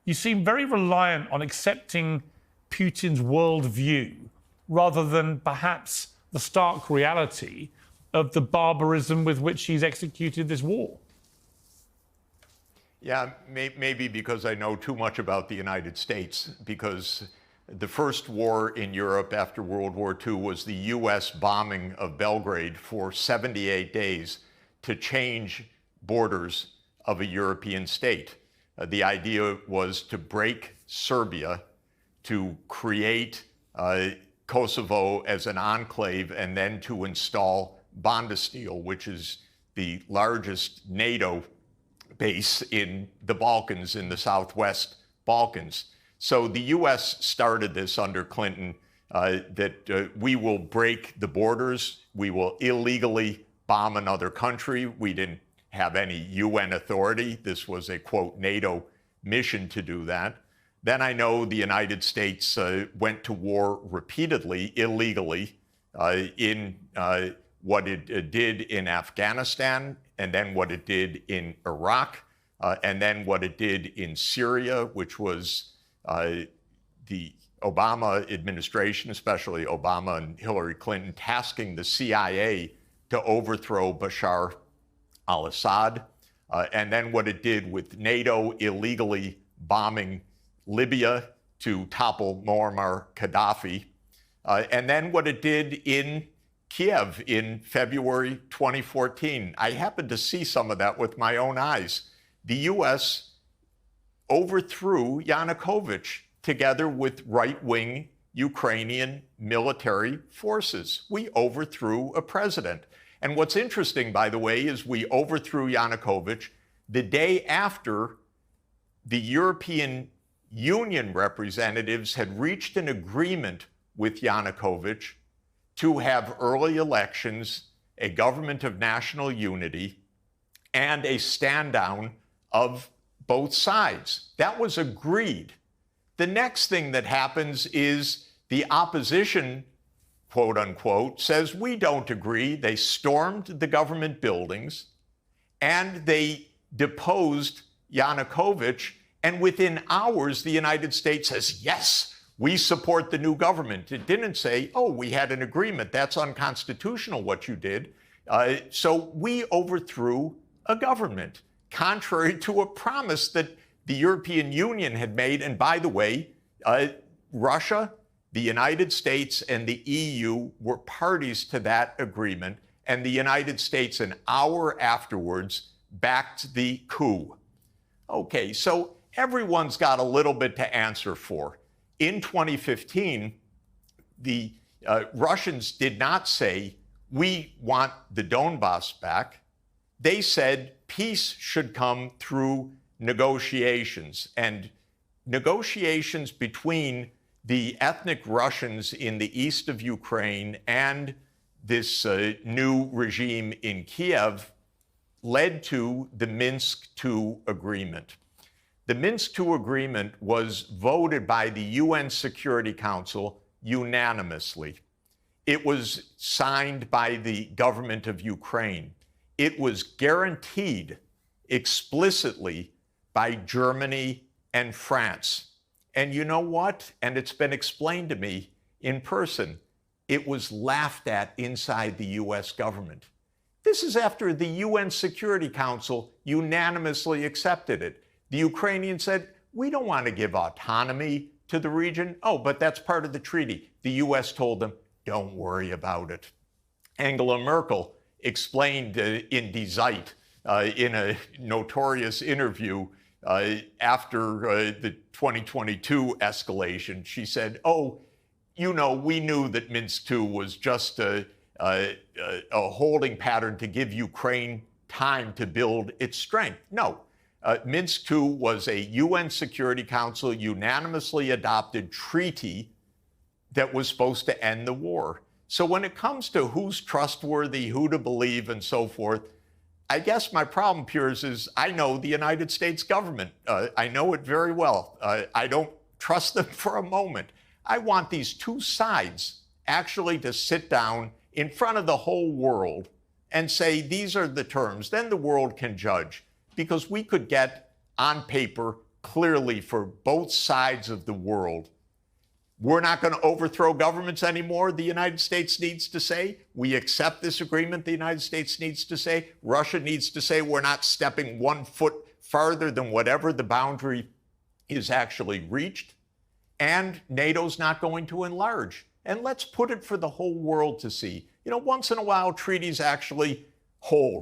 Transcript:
you seem very reliant on accepting Putin's worldview rather than perhaps the stark reality of the barbarism with which he's executed this war. Yeah, maybe because I know too much about the United States, because the first war in Europe after World War II was the U.S. bombing of Belgrade for 78 days to change borders of a European state. The idea was to break Serbia, to create Kosovo as an enclave, and then to install Bondesteel, which is the largest NATO base in the Balkans, in the Southwest Balkans. So the U.S. started this under Clinton, that we will break the borders, we will illegally bomb another country. We didn't have any UN authority. This was a, quote, NATO mission to do that. Then I know the United States went to war repeatedly, illegally, in what it did in Afghanistan, and then what it did in Iraq, and then what it did in Syria, which was the Obama administration, especially Obama and Hillary Clinton, tasking the CIA to overthrow Bashar al-Assad, and then what it did with NATO illegally bombing Libya to topple Muammar Gaddafi, and then what it did in Kiev in February 2014. I happened to see some of that with my own eyes. The U.S. overthrew Yanukovych together with right-wing Ukrainian military forces. We overthrew a president. And what's interesting, by the way, is we overthrew Yanukovych the day after the European Union representatives had reached an agreement with Yanukovych to have early elections, a government of national unity, and a stand-down of both sides. That was agreed. The next thing that happens is the opposition, quote unquote, says we don't agree. They stormed the government buildings and they deposed Yanukovych. And within hours, the United States says, yes, we support the new government. It didn't say, oh, we had an agreement. That's unconstitutional what you did. So we overthrew a government, contrary to a promise that the European Union had made. And by the way, Russia, the United States, and the EU were parties to that agreement. And the United States, an hour afterwards, backed the coup. Okay, so everyone's got a little bit to answer for. In 2015, the Russians did not say, we want the Donbass back. They said peace should come through negotiations, and negotiations between the ethnic Russians in the east of Ukraine and this new regime in Kiev led to the Minsk II agreement. The Minsk II agreement was voted by the UN Security Council unanimously. It was signed by the government of Ukraine. It was guaranteed explicitly by Germany and France. And you know what? And it's been explained to me in person. It was laughed at inside the US government. This is after the UN Security Council unanimously accepted it. The Ukrainians said, we don't want to give autonomy to the region. Oh, but that's part of the treaty. The US told them, don't worry about it. Angela Merkel explained in Die Zeit, in a notorious interview after the 2022 escalation, she said, oh, you know, we knew that Minsk II was just a holding pattern to give Ukraine time to build its strength. No. Minsk II was a UN Security Council unanimously adopted treaty that was supposed to end the war. So when it comes to who's trustworthy, who to believe, and so forth, I guess my problem, Piers, is I know the United States government. I know it very well. I don't trust them for a moment. I want these two sides actually to sit down in front of the whole world and say, these are the terms. Then the world can judge. Because we could get, on paper, clearly for both sides of the world. We're not going to overthrow governments anymore, the United States needs to say. We accept this agreement, the United States needs to say. Russia needs to say we're not stepping 1 foot farther than whatever the boundary is actually reached. And NATO's not going to enlarge. And let's put it for the whole world to see. You know, once in a while, treaties actually hold.